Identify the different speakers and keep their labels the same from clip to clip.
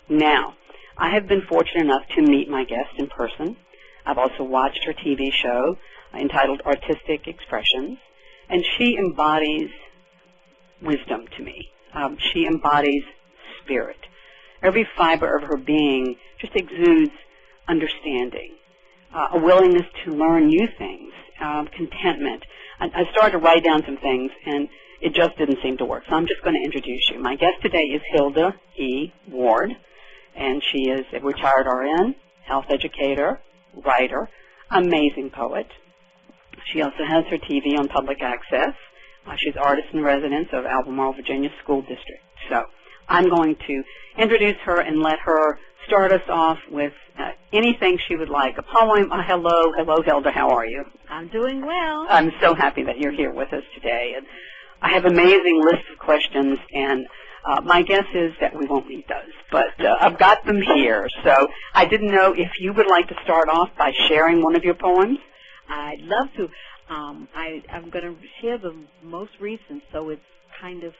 Speaker 1: Now, I have been fortunate enough to meet my guest in person. I've also watched her TV show entitled Artistic Expressions, and she embodies wisdom to me. She embodies spirit. Every fiber of her being just exudes understanding, a willingness to learn new things, contentment. I started to write down some things, and it just didn't seem to work. So I'm just going to introduce you. My guest today is Hilda E. Ward, and she is a retired RN, health educator, writer, amazing poet. She also has her TV on public access. She's artist in residence of Albemarle, Virginia School District. So I'm going to introduce her and let her start us off with anything she would like. A poem, hello, Hilda, how are you?
Speaker 2: I'm doing well.
Speaker 1: I'm so happy that you're here with us today. And I have an amazing list of questions, and my guess is that we won't need those, but I've got them here. So I didn't know if you would like to start off by sharing one of your poems.
Speaker 2: I'd love to. I'm going to share the most recent, so it kind of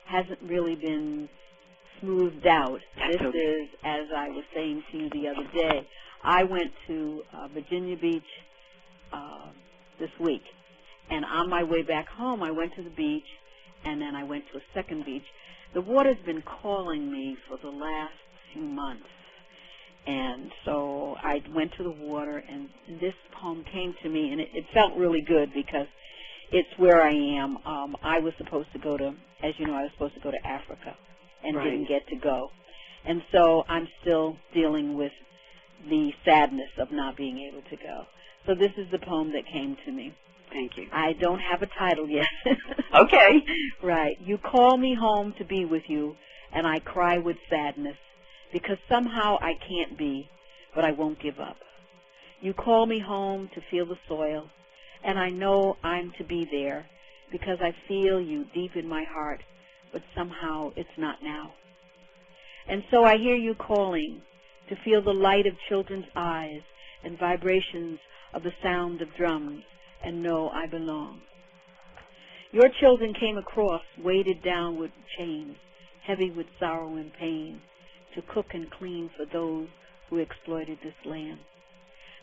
Speaker 2: hasn't really been smoothed out. This is, as I was saying to you the other day, I went to Virginia Beach this week, and on my way back home, I went to the beach, and then I went to a second beach. The water's been calling me for the last few months, and so I went to the water, and this poem came to me, and it felt really good because it's where I am. I was supposed to go to, as you know, I was supposed to go to Africa and didn't get to go. And so I'm still dealing with the sadness of not being able to go. So this is the poem that came to me.
Speaker 1: Thank you.
Speaker 2: I don't have a title yet.
Speaker 1: Okay.
Speaker 2: Right. You call me home to be with you, and I cry with sadness, because somehow I can't be, but I won't give up. You call me home to feel the soil, and I know I'm to be there, because I feel you deep in my heart, but somehow it's not now. And so I hear you calling to feel the light of children's eyes and vibrations of the sound of drums, and know I belong. Your children came across, weighted down with chains, heavy with sorrow and pain, to cook and clean for those who exploited this land.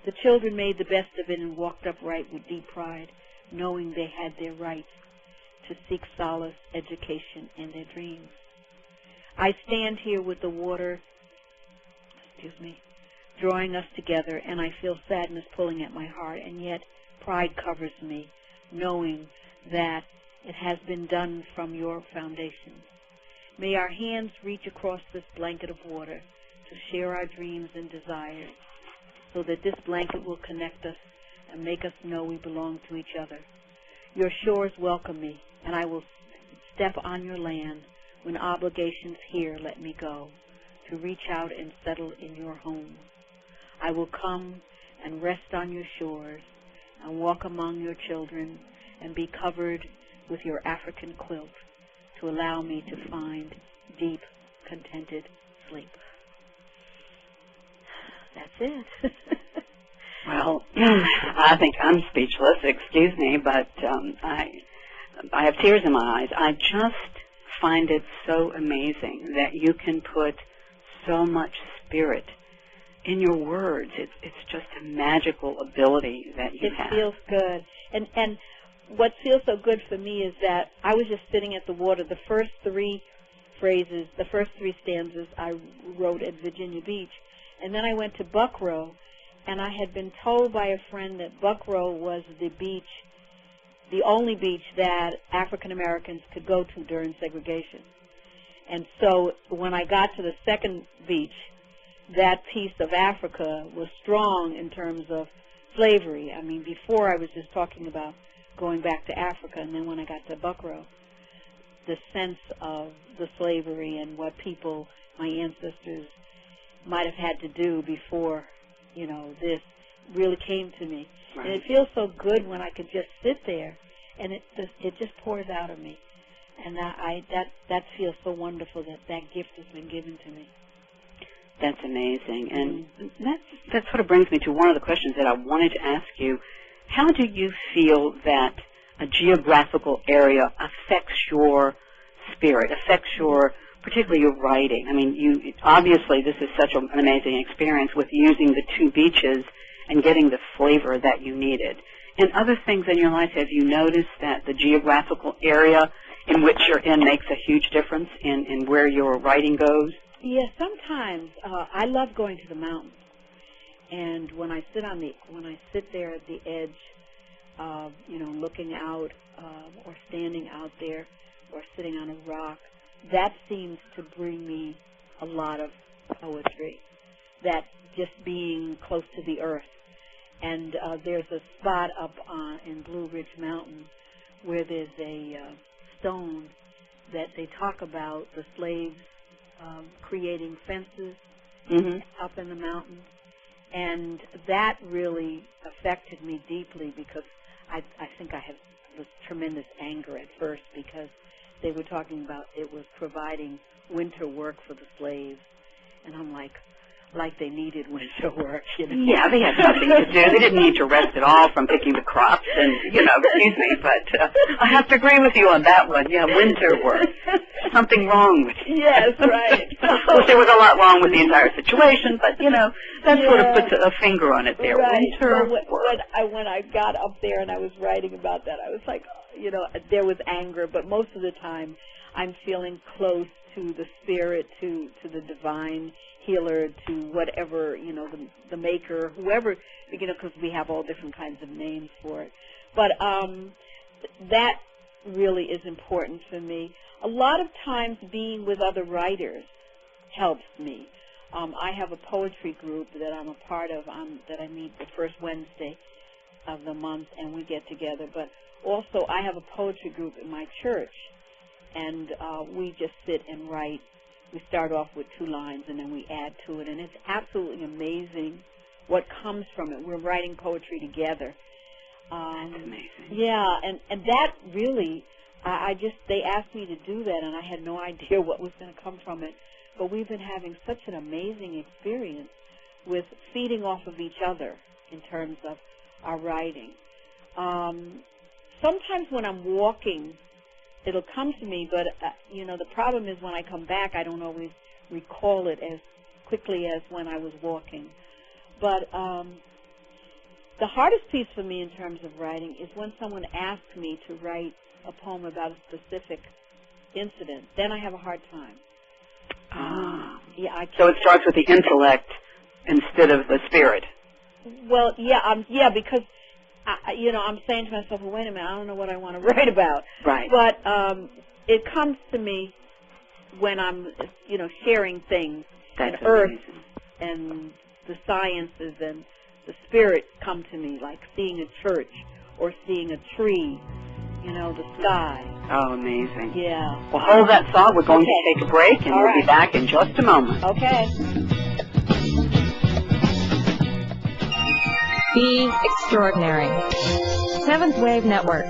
Speaker 2: The children made the best of it and walked upright with deep pride, knowing they had their rights to seek solace, education, and their dreams. I stand here with the water, drawing us together, and I feel sadness pulling at my heart, and yet pride covers me, knowing that it has been done from your foundation. May our hands reach across this blanket of water to share our dreams and desires, so that this blanket will connect us and make us know we belong to each other. Your shores welcome me, and I will step on your land when obligations here let me go, to reach out and settle in your home. I will come and rest on your shores and walk among your children and be covered with your African quilt to allow me to find deep, contented sleep. That's it.
Speaker 1: Well, I think I'm speechless, excuse me, but I have tears in my eyes. I just find it so amazing that you can put so much spirit in your words. It's just a magical ability that you have.
Speaker 2: It feels good. And what feels so good for me is that I was just sitting at the water. The first three phrases, the first three stanzas I wrote at Virginia Beach. And then I went to Buckrow, and I had been told by a friend that Buckrow was the beach, the only beach that African Americans could go to during segregation. And so when I got to the second beach, that piece of Africa was strong in terms of slavery. I mean, before I was just talking about going back to Africa, and then when I got to Buckrow, the sense of the slavery and what people, my ancestors, might have had to do before, you know, this really came to me.
Speaker 1: Right.
Speaker 2: And it feels so good when I could just sit there, and it just pours out of me. And that feels so wonderful that that gift has been given to me.
Speaker 1: That's amazing. And that sort of brings me to one of the questions that I wanted to ask you. How do you feel that a geographical area affects your spirit, affects your particularly your writing. I mean, obviously this is such an amazing experience with using the two beaches and getting the flavor that you needed. And other things in your life, have you noticed that the geographical area in which you're in makes a huge difference in where your writing goes?
Speaker 2: Yes, sometimes. I love going to the mountains. And when I sit there at the edge, looking out, or standing out there, or sitting on a rock, that seems to bring me a lot of poetry. That just being close to the earth. And there's a spot up in Blue Ridge Mountain where there's a stone that they talk about the slaves creating fences up in the mountains. And that really affected me deeply because I think I had this tremendous anger at first because they were talking about it was providing winter work for the slaves. And I'm like they needed winter work,
Speaker 1: Yeah, they had something to do. They didn't need to rest at all from picking the crops and, excuse me, but I have to agree with you on that one. Yeah, winter work. Something wrong with it.
Speaker 2: Yes, right.
Speaker 1: Well, there was a lot wrong with the entire situation, but, that sort of puts a finger on it there.
Speaker 2: Right.
Speaker 1: Winter
Speaker 2: work. When I got up there and I was writing about that, I was like, there was anger, but most of the time I'm feeling close to the spirit, to the divine healer, to whatever, the maker, whoever, because we have all different kinds of names for it. But that really is important for me. A lot of times being with other writers helps me. I have a poetry group that I'm a part of that I meet the first Wednesday of the month, and we get together. But also I have a poetry group in my church, and we just sit and write. We start off with 2 lines, and then we add to it, and it's absolutely amazing what comes from it. We're writing poetry together.
Speaker 1: That's amazing.
Speaker 2: Yeah, and that really, they asked me to do that, and I had no idea what was going to come from it. But we've been having such an amazing experience with feeding off of each other in terms of our writing. Sometimes when I'm walking, it'll come to me, but, the problem is when I come back, I don't always recall it as quickly as when I was walking. But the hardest piece for me in terms of writing is when someone asks me to write a poem about a specific incident. Then I have a hard time.
Speaker 1: So it starts with the intellect instead of the spirit.
Speaker 2: Well, because I'm saying to myself, well, wait a minute, I don't know what I want to write about.
Speaker 1: Right.
Speaker 2: But it comes to me when I'm, sharing things.
Speaker 1: That's
Speaker 2: and earth
Speaker 1: amazing.
Speaker 2: And the sciences and the spirit come to me, like seeing a church or seeing a tree, the sky.
Speaker 1: Oh, amazing.
Speaker 2: Yeah.
Speaker 1: Well, hold that thought. We're going to take a break, and we'll be back in just a moment.
Speaker 2: Okay.
Speaker 3: Be extraordinary. Seventh Wave Network.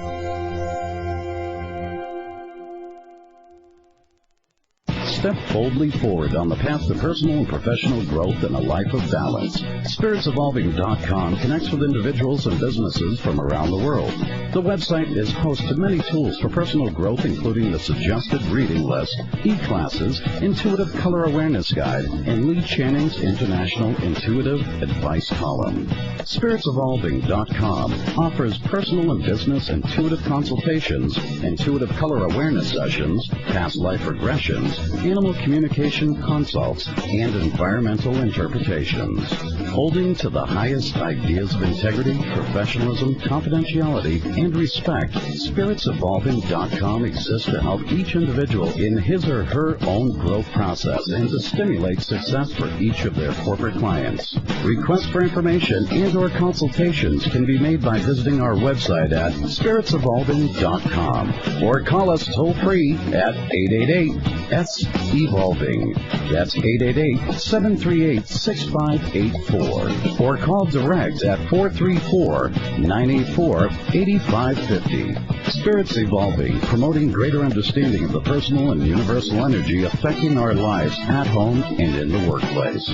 Speaker 4: Step boldly forward on the path to personal and professional growth and a life of balance. SpiritsEvolving.com connects with individuals and businesses from around the world. The website is host to many tools for personal growth, including the suggested reading list, e-classes, intuitive color awareness guide, and Lee Channing's International Intuitive Advice column. SpiritsEvolving.com offers personal and business intuitive consultations, intuitive color awareness sessions, past life regressions, animal communication consults, and environmental interpretations. Holding to the highest ideas of integrity, professionalism, confidentiality, and respect, SpiritsEvolving.com exists to help each individual in his or her own growth process and to stimulate success for each of their corporate clients. Requests for information and or consultations can be made by visiting our website at SpiritsEvolving.com or call us toll-free at 888-S-EVOLVING. That's 888-738-6584. Or call direct at 434-984-8550. Spirits Evolving, promoting greater understanding of the personal and universal energy affecting our lives at home and in the workplace.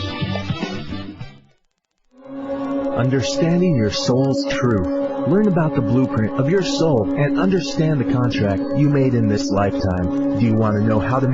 Speaker 5: Understanding your soul's truth. Learn about the blueprint of your soul and understand the contract you made in this lifetime. Do you want to know how to